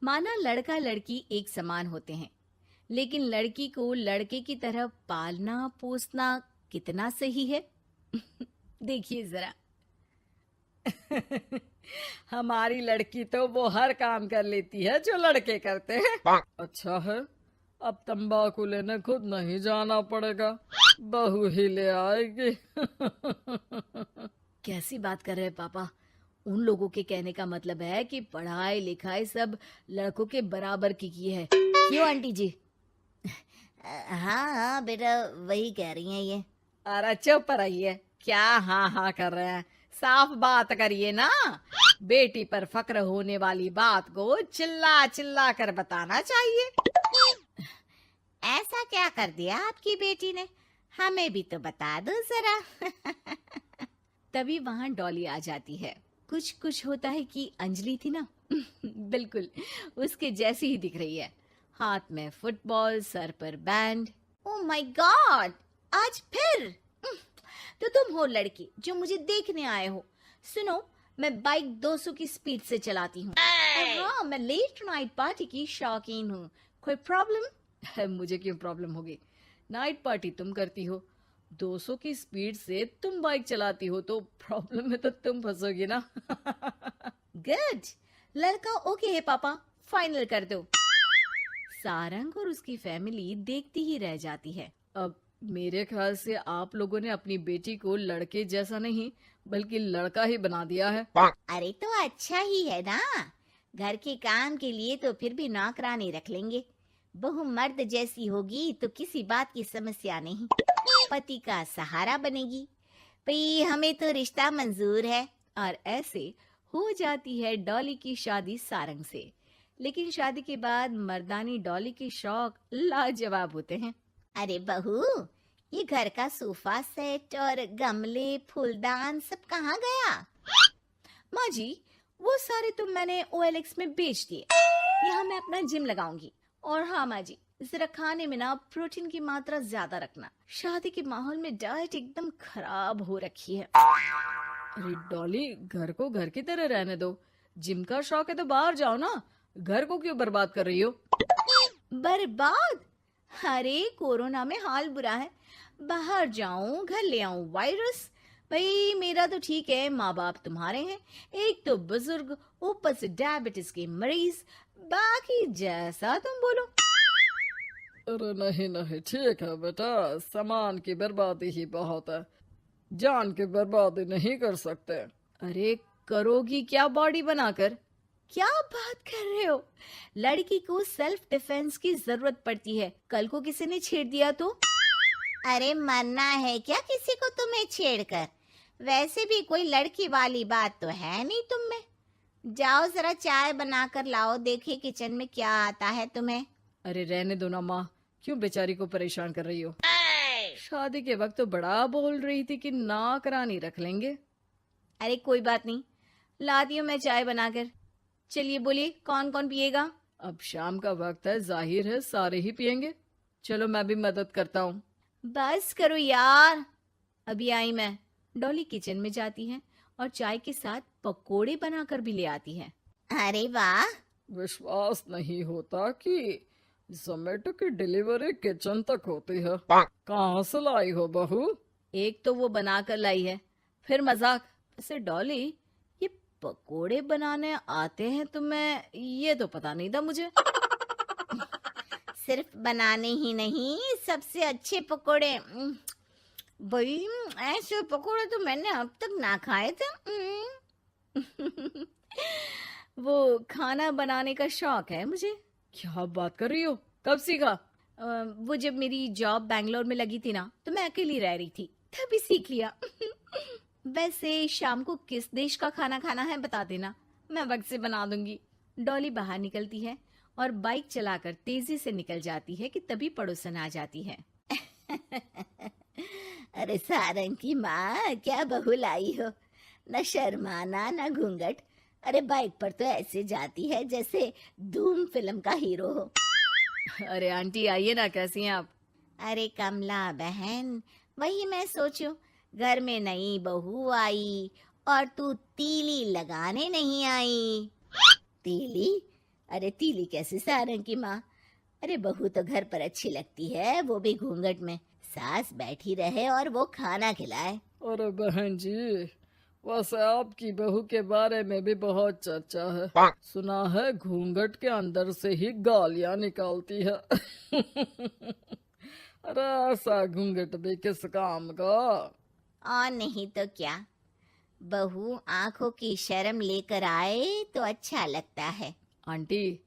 माना लड़का लड़की एक समान होते हैं, लेकिन लड़की को लड़के की तरह पालना पोसना कितना सही है? देखिए जरा। हमारी लड़की तो वो हर काम कर लेती है जो लड़के करते हैं। अच्छा है, अब तंबाकू लेने खुद नहीं जाना पड़ेगा, बहू ही ले आएगी। कैसी बात कर रहे हैं पापा? उन लोगों के कहने का मतलब है कि पढ़ाई लिखाई सब लड़कों के बराबर की है। क्यों आंटी जी? हाँ हाँ बेटा, वही कह रही हैं ये। अरे चुप रहिए, क्या हाँ हाँ कर रहे हैं? साफ बात करिए ना। बेटी पर फक्र होने वाली बात को चिल्ला चिल्ला कर बताना चाहिए। ऐसा क्या कर दिया आपकी बेटी ने? हमें भी तो बता दो जरा। तभी वहां डॉली आ जाती है। कुछ कुछ होता है कि अंजलि थी ना, बिल्कुल उसके जैसी ही दिख रही है। हाथ में फुटबॉल, सर पर बैंड। ओह माय गॉड, आज फिर? तो तुम हो लड़की जो मुझे देखने आए हो। सुनो, मैं बाइक 200 की स्पीड से चलाती हूँ। और हाँ, मैं लेट नाइट पार्टी की शौकीन हूँ। कोई प्रॉब्लम? मुझे क्यों प्रॉब्लम होगी? नाइट पार्टी तुम करती हो, 200 की स्पीड से तुम बाइक चलाती हो, तो प्रॉब्लम में तो तुम फंसोगी ना। गुड, लड़का ओके है पापा, फाइनल कर दो। सारंग और उसकी फैमिली देखती ही रह जाती है। अब मेरे ख्याल से आप लोगों ने अपनी बेटी को लड़के जैसा नहीं बल्कि लड़का ही बना दिया है। अरे तो अच्छा ही है ना, घर के काम के लिए तो फिर भी नौकरानी रख लेंगे। बहू मर्द जैसी होगी तो किसी बात की समस्या नहीं, पति का सहारा बनेगी। भाई हमें तो रिश्ता मंजूर है। और ऐसे हो जाती है डॉली की शादी सारंग से। लेकिन शादी के बाद मर्दानी डॉली के शौक लाजवाब होते हैं। अरे बहू, ये घर का सोफा सेट और गमले फूलदान सब कहाँ गया? माँ जी, वो सारे तो मैंने OLX में बेच दिए। यहाँ मैं अपना जिम लगाऊंगी। और हाँ माँ जी, जरा खाने में ना प्रोटीन की मात्रा ज्यादा रखना। शादी के माहौल में डाइट एकदम खराब हो रखी है। अरे डॉली, घर को घर की तरह रहने दो। जिम का शौक है तो बाहर जाओ ना, घर को क्यों बर्बाद कर रही हो? बर्बाद? अरे कोरोना में हाल बुरा है, बाहर जाऊं घर ले आऊं वायरस। भाई मेरा तो ठीक है, माँ बाप तुम्हारे हैं, एक तो बुजुर्ग, ऊपर से डायबिटीज के मरीज। बाकी जैसा तुम बोलो। अरे नहीं नहीं, ठीक है बेटा, सामान की बर्बादी ही बहुत है, जान की बर्बादी नहीं कर सकते। अरे करोगी क्या बॉडी बनाकर? क्या बात कर रहे हो? लड़की को सेल्फ डिफेंस की जरूरत पड़ती है, कल को किसी ने छेड़ दिया तो? अरे मरना है क्या किसी को तुम्हें छेड़कर? वैसे भी कोई लड़की वाली बात तो है नहीं तुम में। जाओ जरा चाय बनाकर लाओ, देखे किचन में क्या आता है तुम्हें। अरे रहने दो ना माँ, क्यों बेचारी को परेशान कर रही हो? शादी के वक्त तो बड़ा बोल रही थी कि नौकरानी रख लेंगे। अरे कोई बात नहीं, लाती हूँ मैं चाय बनाकर। चलिए बोलिए, कौन कौन पिएगा? अब शाम का वक्त है, जाहिर है सारे ही पियेंगे। चलो मैं भी मदद करता हूँ। बस करो यार, अभी आई मैं। डॉली किचन में जाती है और चाय के साथ पकोड़े बनाकर भी ले आती है। अरे वाह, विश्वास नहीं होता कि जोमेटो की डिलीवरी किचन तक होती है। कहाँ से लाई हो बहू? एक तो वो बनाकर लाई है, फिर मजाक। वैसे डॉली, ये पकोड़े बनाने आते हैं तुम्हें? ये तो पता नहीं था मुझे। सिर्फ बनाने ही नहीं, सबसे अच्छे पकोड़े। भाई ऐसे पकोड़े तो मैंने अब तक ना खाए थे। वो खाना बनाने का शौक है मुझे। क्या बात कर रही हो, कब सीखा? वो जब मेरी जॉब बैंगलोर में लगी थी ना, तो मैं अकेली रह रही थी, तभी सीख लिया। वैसे शाम को किस देश का खाना खाना है बता देना, मैं वक्त से बना दूंगी। डॉली बाहर निकलती है और बाइक चलाकर तेजी से निकल जाती है कि तभी पड़ोसन आ जाती है। अरे सारंग की माँ, क्या बहू लाई हो, न शर्माना न घूंघट। अरे बाइक पर तो ऐसे जाती है जैसे धूम फिल्म का हीरो हो। अरे आंटी आइए ना, कैसी हैं आप? अरे कमला बहन, वही मैं सोचूं, घर में नई बहू आई और तू तीली लगाने नहीं आई। तीली? अरे तीली कैसे सारंग की माँ। अरे बहू तो घर पर अच्छी लगती है, वो भी घूंघट में। सास बैठी रहे और वो खाना खिलाए। अरे बहन जी, वैसे आपकी बहू के बारे में भी बहुत चर्चा है। सुना है घूंघट के अंदर से ही गालियां निकालती है। अरे ऐसा घूंघट भी किस काम का। और नहीं तो क्या, बहू आंखों की शर्म लेकर आए तो अच्छा लगता है। आंटी,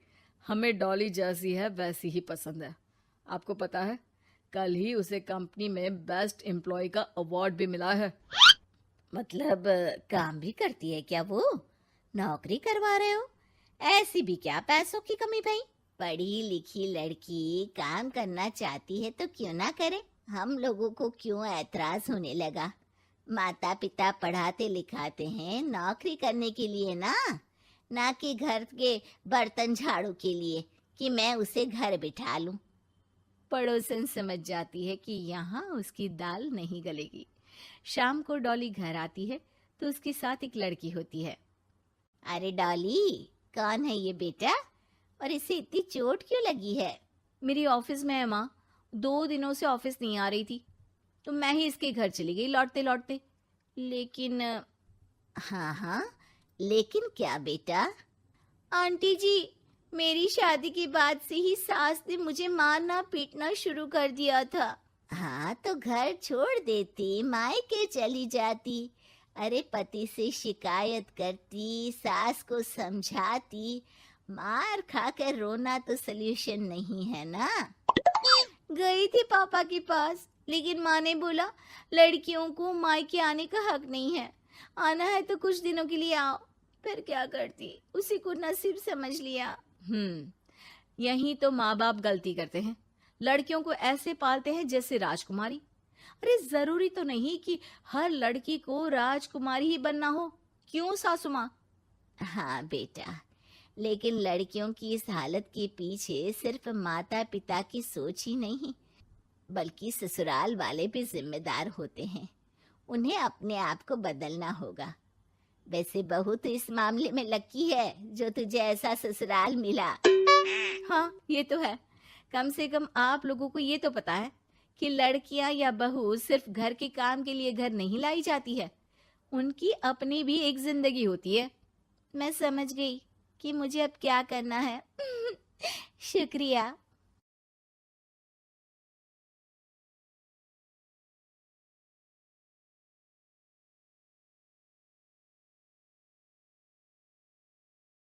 हमें डॉली जैसी है वैसी ही पसंद है। आपको पता है, कल ही उसे कंपनी में बेस्ट एम्प्लॉय का अवार्ड भी मिला है। मतलब काम भी करती है क्या वो? नौकरी करवा रहे हो? ऐसी भी क्या पैसों की कमी भाई? पढ़ी लिखी लड़की काम करना चाहती है तो क्यों ना करे। हम लोगों को क्यों ऐतराज होने लगा? माता पिता पढ़ाते लिखाते हैं नौकरी करने के लिए ना कि घर के बर्तन झाड़ू के लिए कि मैं उसे घर बिठा लूं। पड़ोसन समझ जाती है कि यहाँ उसकी दाल नहीं गलेगी। शाम को डॉली घर आती है तो उसके साथ एक लड़की होती है। अरे डॉली, कौन है ये बेटा और इसे इतनी चोट क्यों लगी है? मेरी ऑफिस में है माँ, 2 दिनों से ऑफिस नहीं आ रही थी तो मैं ही इसके घर चली गई लौटते लौटते। लेकिन हाँ, लेकिन क्या बेटा? आंटी जी, मेरी शादी के बाद से ही सास ने मुझे मारना पीटना शुरू कर दिया था। हाँ तो घर छोड़ देती, मायके चली जाती। अरे पति से शिकायत करती, सास को समझाती। मार खाकर रोना तो सल्यूशन नहीं है ना। गई थी पापा के पास, लेकिन माँ ने बोला लड़कियों को मायके आने का हक नहीं है, आना है तो कुछ दिनों के लिए आओ। फिर क्या करती, उसी को नसीब समझ लिया। यही तो माँ बाप गलती करते हैं, लड़कियों को ऐसे पालते हैं जैसे राजकुमारी। अरे जरूरी तो नहीं कि हर लड़की को राजकुमारी ही बनना हो, क्यों सासू माँ? हाँ बेटा, लेकिन लड़कियों की इस हालत के पीछे सिर्फ माता पिता की सोच ही नहीं, बल्कि ससुराल वाले भी जिम्मेदार होते हैं। उन्हें अपने आप को बदलना होगा। वैसे बहू तो इस मामले में लकी है जो तुझे ऐसा ससुराल मिला। हाँ, ये तो है। कम से कम आप लोगों को ये तो पता है कि लड़कियां या बहू सिर्फ घर के काम के लिए घर नहीं लाई जाती है, उनकी अपनी भी एक जिंदगी होती है। मैं समझ गई कि मुझे अब क्या करना है। शुक्रिया।